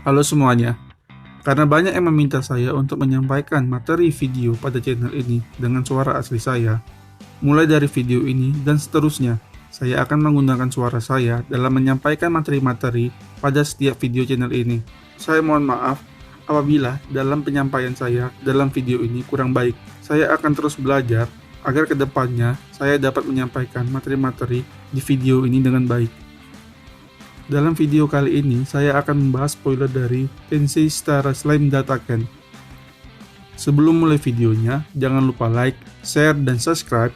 Halo semuanya, karena banyak yang meminta saya untuk menyampaikan materi video pada channel ini dengan suara asli saya, mulai dari video ini dan seterusnya, saya akan menggunakan suara saya dalam menyampaikan materi-materi pada setiap video channel ini. Saya mohon maaf apabila dalam penyampaian saya dalam video ini kurang baik. Saya akan terus belajar agar kedepannya saya dapat menyampaikan materi-materi di video ini dengan baik. Dalam video kali ini, saya akan membahas spoiler dari Tensei Star Slime Dataken. Sebelum mulai videonya, jangan lupa like, share, dan subscribe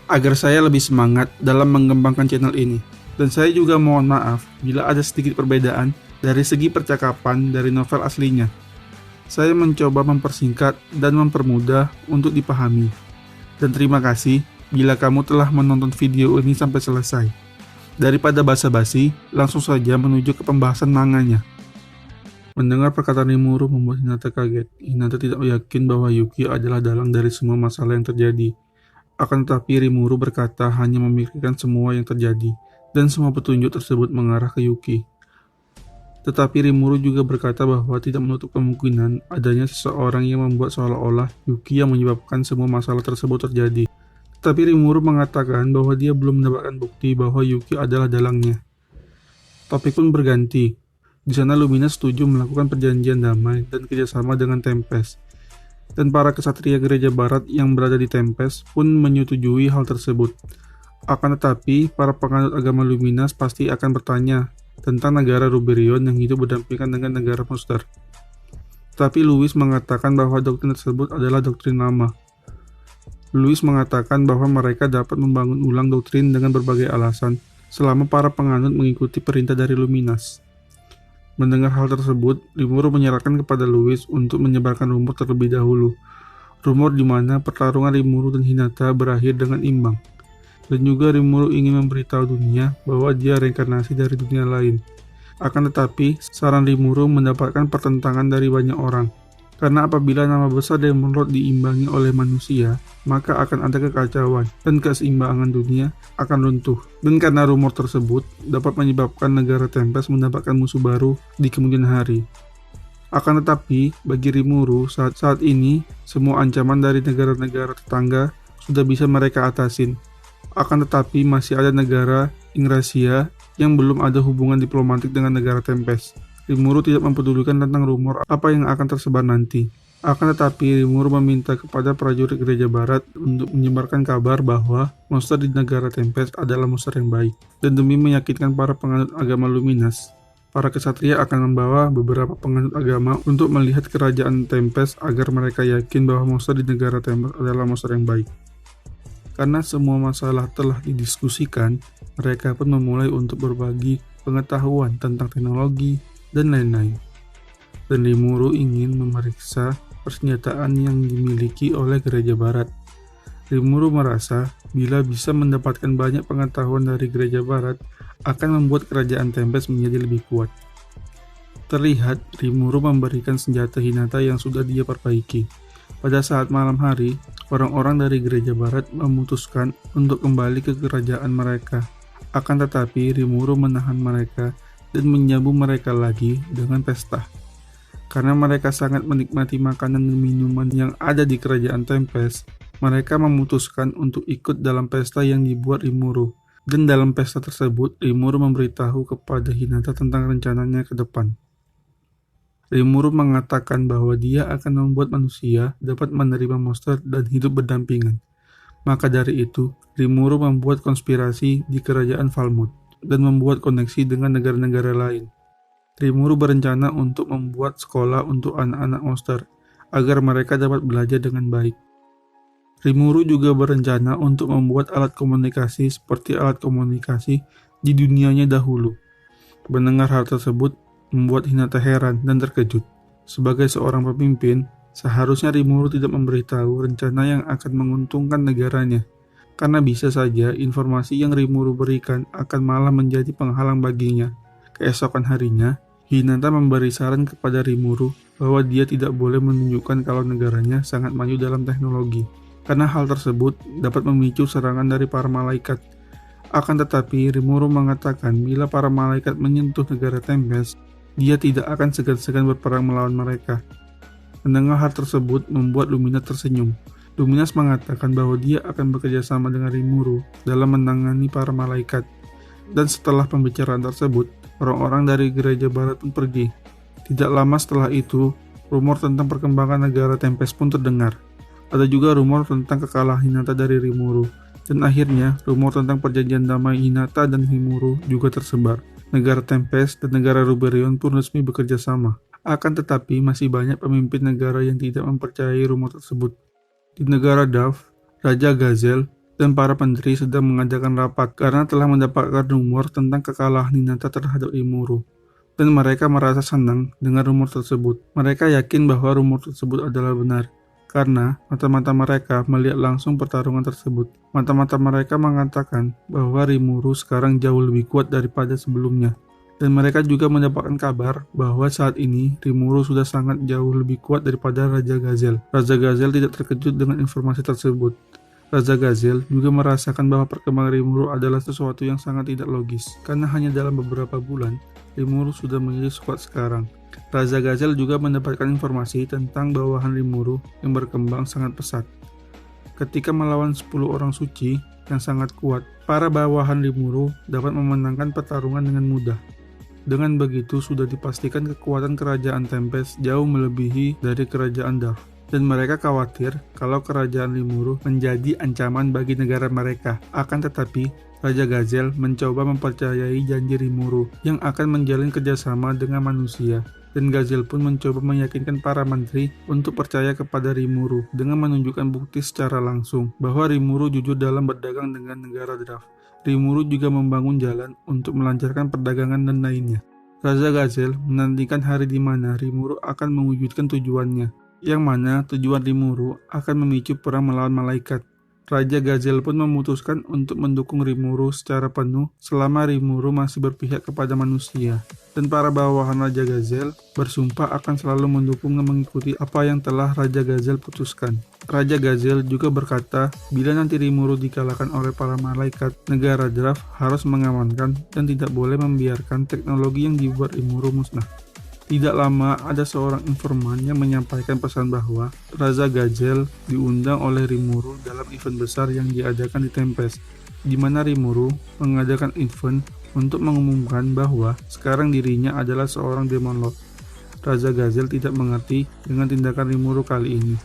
agar saya lebih semangat dalam mengembangkan channel ini. Dan saya juga mohon maaf bila ada sedikit perbedaan dari segi percakapan dari novel aslinya. Saya mencoba mempersingkat dan mempermudah untuk dipahami. Dan terima kasih bila kamu telah menonton video ini sampai selesai. Daripada basa-basi, langsung saja menuju ke pembahasan manganya. Mendengar perkataan Rimuru membuat Hinata kaget. Hinata tidak yakin bahwa Yuki adalah dalang dari semua masalah yang terjadi. Akan tetapi Rimuru berkata hanya memikirkan semua yang terjadi, dan semua petunjuk tersebut mengarah ke Yuki. Tetapi Rimuru juga berkata bahwa tidak menutup kemungkinan adanya seseorang yang membuat seolah-olah Yuki yang menyebabkan semua masalah tersebut terjadi. Tapi Rimuru mengatakan bahwa dia belum mendapatkan bukti bahwa Yuki adalah dalangnya. Topik pun berganti. Di sana Lumina setuju melakukan perjanjian damai dan kerjasama dengan Tempest. Dan para kesatria gereja barat yang berada di Tempest pun menyetujui hal tersebut. Akan tetapi, para penganut agama Luminas pasti akan bertanya tentang negara Ruberion yang hidup berdampingan dengan negara monster. Tapi Louis mengatakan bahwa doktrin tersebut adalah doktrin lama. Louis mengatakan bahwa mereka dapat membangun ulang doktrin dengan berbagai alasan selama para penganut mengikuti perintah dari Luminas. Mendengar hal tersebut, Rimuru menyarankan kepada Louis untuk menyebarkan rumor terlebih dahulu. Rumor di mana pertarungan Rimuru dan Hinata berakhir dengan imbang. Dan juga Rimuru ingin memberitahu dunia bahwa dia reinkarnasi dari dunia lain. Akan tetapi, saran Rimuru mendapatkan pertentangan dari banyak orang. Karena apabila nama besar Demon Lord diimbangi oleh manusia, maka akan ada kekacauan dan keseimbangan dunia akan runtuh. Dan karena rumor tersebut dapat menyebabkan negara Tempest mendapatkan musuh baru di kemudian hari. Akan tetapi, bagi Rimuru saat ini, semua ancaman dari negara-negara tetangga sudah bisa mereka atasin. Akan tetapi, masih ada negara Ingrasia yang belum ada hubungan diplomatik dengan negara Tempest. Rimuru tidak mempedulikan tentang rumor apa yang akan tersebar nanti. Akan tetapi, Rimuru meminta kepada prajurit gereja barat untuk menyebarkan kabar bahwa monster di negara Tempest adalah monster yang baik. Dan demi meyakinkan para penganut agama Luminas, para kesatria akan membawa beberapa penganut agama untuk melihat kerajaan Tempest agar mereka yakin bahwa monster di negara Tempest adalah monster yang baik. Karena semua masalah telah didiskusikan, mereka pun memulai untuk berbagi pengetahuan tentang teknologi dan lain-lain. Dan Rimuru ingin memeriksa persenjataan yang dimiliki oleh gereja barat. Rimuru merasa bila bisa mendapatkan banyak pengetahuan dari gereja barat akan membuat kerajaan Tempest menjadi lebih kuat. Terlihat Rimuru memberikan senjata Hinata yang sudah dia perbaiki. Pada saat malam hari, orang-orang dari gereja barat memutuskan untuk kembali ke kerajaan mereka. Akan tetapi Rimuru menahan mereka dan menyambut mereka lagi dengan pesta. Karena mereka sangat menikmati makanan dan minuman yang ada di kerajaan Tempest, mereka memutuskan untuk ikut dalam pesta yang dibuat Rimuru. Dan dalam pesta tersebut, Rimuru memberitahu kepada Hinata tentang rencananya ke depan. Rimuru mengatakan bahwa dia akan membuat manusia dapat menerima monster dan hidup berdampingan. Maka dari itu, Rimuru membuat konspirasi di kerajaan Falmouth dan membuat koneksi dengan negara-negara lain. Rimuru berencana untuk membuat sekolah untuk anak-anak monster, agar mereka dapat belajar dengan baik. Rimuru juga berencana untuk membuat alat komunikasi seperti alat komunikasi di dunianya dahulu. Mendengar hal tersebut, membuat Hinata heran dan terkejut. Sebagai seorang pemimpin, seharusnya Rimuru tidak memberitahu rencana yang akan menguntungkan negaranya. Karena bisa saja informasi yang Rimuru berikan akan malah menjadi penghalang baginya. Keesokan harinya, Hinata memberi saran kepada Rimuru bahwa dia tidak boleh menunjukkan kalau negaranya sangat maju dalam teknologi, karena hal tersebut dapat memicu serangan dari para malaikat. Akan tetapi, Rimuru mengatakan bila para malaikat menyentuh negara Tempest, dia tidak akan segan-segan berperang melawan mereka. Mendengar hal tersebut membuat Lumina tersenyum. Luminas mengatakan bahwa dia akan bekerja sama dengan Rimuru dalam menangani para malaikat. Dan setelah pembicaraan tersebut, orang-orang dari gereja barat pun pergi. Tidak lama setelah itu, rumor tentang perkembangan negara Tempest pun terdengar. Ada juga rumor tentang kekalahan Hinata dari Rimuru. Dan akhirnya, rumor tentang perjanjian damai Hinata dan Rimuru juga tersebar. Negara Tempest dan negara Ruberion pun resmi bekerja sama. Akan tetapi, masih banyak pemimpin negara yang tidak mempercayai rumor tersebut. Di negara Dav, Raja Gazel dan para menteri sedang mengadakan rapat karena telah mendapatkan rumor tentang kekalahan Hinata terhadap Rimuru. Dan mereka merasa senang dengan rumor tersebut. Mereka yakin bahwa rumor tersebut adalah benar, karena mata-mata mereka melihat langsung pertarungan tersebut. Mata-mata mereka mengatakan bahwa Rimuru sekarang jauh lebih kuat daripada sebelumnya. Dan mereka juga mendapatkan kabar bahwa saat ini Rimuru sudah sangat jauh lebih kuat daripada Raja Gazel. Raja Gazel tidak terkejut dengan informasi tersebut. Raja Gazel juga merasakan bahwa perkembangan Rimuru adalah sesuatu yang sangat tidak logis, karena hanya dalam beberapa bulan, Rimuru sudah menjadi sekuat sekarang. Raja Gazel juga mendapatkan informasi tentang bawahan Rimuru yang berkembang sangat pesat. Ketika melawan 10 orang suci yang sangat kuat, para bawahan Rimuru dapat memenangkan pertarungan dengan mudah. Dengan begitu, sudah dipastikan kekuatan kerajaan Tempest jauh melebihi dari kerajaan Dav. Dan mereka khawatir kalau kerajaan Rimuru menjadi ancaman bagi negara mereka. Akan tetapi, Raja Gazel mencoba mempercayai janji Rimuru yang akan menjalin kerjasama dengan manusia. Dan Gazel pun mencoba meyakinkan para menteri untuk percaya kepada Rimuru dengan menunjukkan bukti secara langsung bahwa Rimuru jujur dalam berdagang dengan negara Dav. Rimuru juga membangun jalan untuk melancarkan perdagangan dan lainnya. Raja Gazel menantikan hari di mana Rimuru akan mewujudkan tujuannya, yang mana tujuan Rimuru akan memicu perang melawan malaikat. Raja Gazel pun memutuskan untuk mendukung Rimuru secara penuh selama Rimuru masih berpihak kepada manusia. Dan para bawahan Raja Gazel bersumpah akan selalu mendukung dan mengikuti apa yang telah Raja Gazel putuskan. Raja Gazel juga berkata, bila nanti Rimuru dikalahkan oleh para malaikat, negara Dav harus mengamankan dan tidak boleh membiarkan teknologi yang dibuat Rimuru musnah. Tidak lama, ada seorang informan yang menyampaikan pesan bahwa Raja Gazel diundang oleh Rimuru dalam event besar yang diadakan di Tempest, di mana Rimuru mengadakan event untuk mengumumkan bahwa sekarang dirinya adalah seorang Demon Lord. Raja Gazel tidak mengerti dengan tindakan Rimuru kali ini.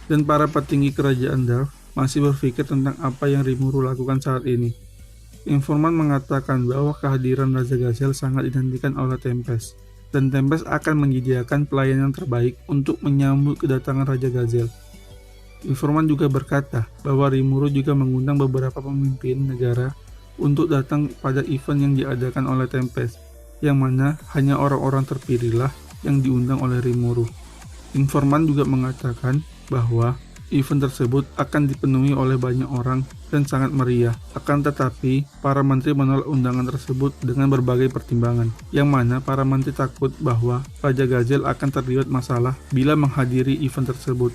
Dan para petinggi kerajaan Dav masih berpikir tentang apa yang Rimuru lakukan saat ini. Informan mengatakan bahwa kehadiran Raja Gazel sangat dinantikan oleh Tempest. Dan Tempest akan menyediakan pelayanan terbaik untuk menyambut kedatangan Raja Gazel. Informan juga berkata bahwa Rimuru juga mengundang beberapa pemimpin negara untuk datang pada event yang diadakan oleh Tempest, yang mana hanya orang-orang terpilihlah yang diundang oleh Rimuru. Informan juga mengatakan bahwa event tersebut akan dipenuhi oleh banyak orang dan sangat meriah. Akan tetapi, para menteri menolak undangan tersebut dengan berbagai pertimbangan, yang mana para menteri takut bahwa Raja Gazel akan terlibat masalah bila menghadiri event tersebut.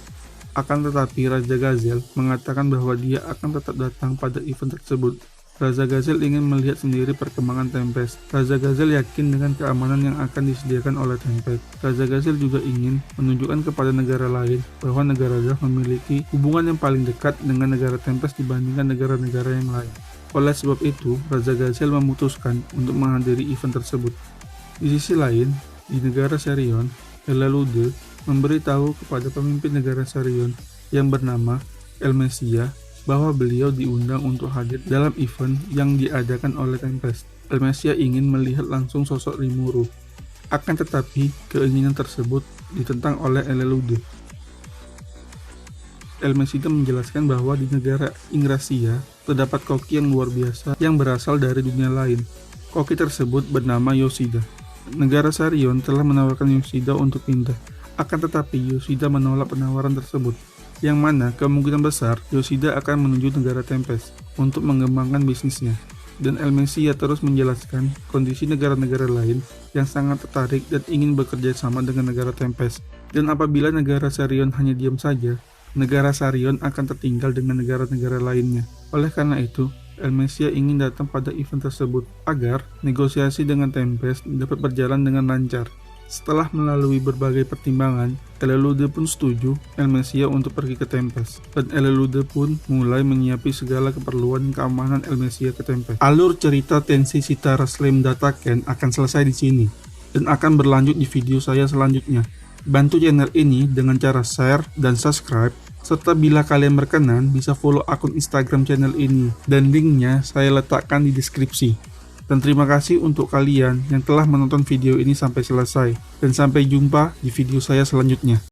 Akan tetapi, Raja Gazel mengatakan bahwa dia akan tetap datang pada event tersebut. Raja Gazel ingin melihat sendiri perkembangan Tempest. Raja Gazel yakin dengan keamanan yang akan disediakan oleh Tempest. Raja Gazel juga ingin menunjukkan kepada negara lain bahwa negara Dav memiliki hubungan yang paling dekat dengan negara Tempest dibandingkan negara-negara yang lain. Oleh sebab itu, Raja Gazel memutuskan untuk menghadiri event tersebut. Di sisi lain, di negara Serion, Elalude memberitahu kepada pemimpin negara Serion yang bernama Elmesia bahwa beliau diundang untuk hadir dalam event yang diadakan oleh Tempest. Elmesia ingin melihat langsung sosok Rimuru. Akan tetapi, keinginan tersebut ditentang oleh Elalude. Elmesia menjelaskan bahwa di negara Ingrasia terdapat koki yang luar biasa yang berasal dari dunia lain. Koki tersebut bernama Yoshida. Negara Sarion telah menawarkan Yoshida untuk pindah. Akan tetapi, Yoshida menolak penawaran tersebut, yang mana kemungkinan besar Yoshida akan menuju negara Tempest untuk mengembangkan bisnisnya. Dan Elmesia terus menjelaskan kondisi negara-negara lain yang sangat tertarik dan ingin bekerja sama dengan negara Tempest. Dan apabila negara Sarion hanya diam saja, negara Sarion akan tertinggal dengan negara-negara lainnya. Oleh karena itu, Elmesia ingin datang pada event tersebut agar negosiasi dengan Tempest dapat berjalan dengan lancar. Setelah melalui berbagai pertimbangan, Elelude pun setuju Elmesia untuk pergi ke Tempest, dan Elelude pun mulai menyiapkan segala keperluan keamanan Elmesia ke Tempest. Alur cerita Tensei Shitara Slam Dataken akan selesai di sini, dan akan berlanjut di video saya selanjutnya. Bantu channel ini dengan cara share dan subscribe, serta bila kalian berkenan bisa follow akun Instagram channel ini, dan linknya saya letakkan di deskripsi. Dan terima kasih untuk kalian yang telah menonton video ini sampai selesai. Dan sampai jumpa di video saya selanjutnya.